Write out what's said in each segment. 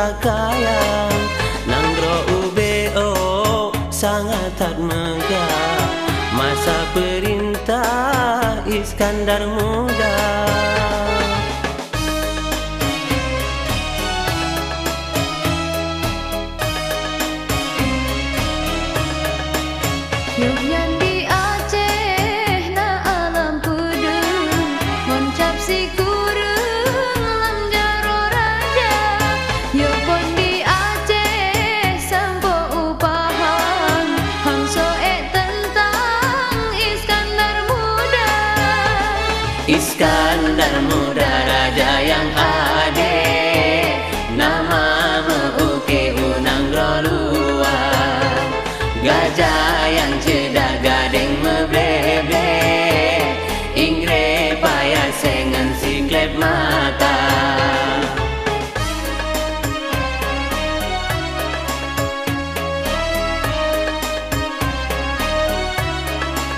pakaian Nanggro UBO sangat megah masa perintah Iskandar Muda. Nyonya di Aceh na alam pudung moncap si kurung lam jaro raja. Yo pun di Aceh sampo upahan hangso tentang Iskandar Muda. Iskandar Muda raja yang adil, namamu uke unanggro luar. Gajah yang cedak gading meblebe, ingre payah sengen si klep mata.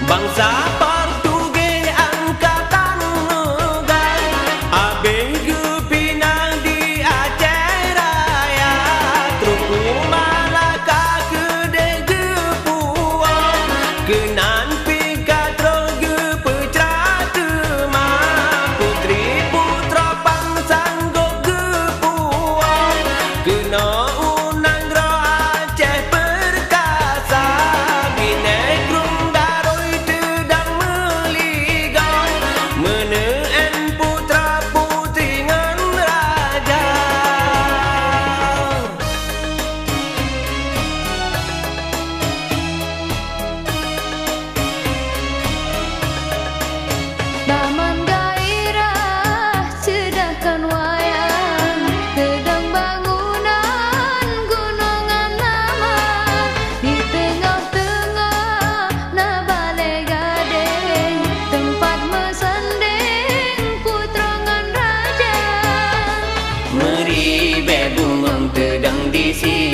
Bangsa Portugis angkatan muda, abeng pinang di Aceh Raya, Truku Malaka Kedai Gepuang, Kenan Pikatro Gepecra Tema, Putri Putra Pangsanggo Gepuang, Kena Unanggro Aceh perkasa, Binegrum Daroi Tedang Meligau, Meneen putra putri ngan raja. Taman gairah sedahkan wayang Tedang bangunan gunungan nama di tengah-tengah na balai gading tempat mesanding putrangan raja. Meribe bungong tedang di sini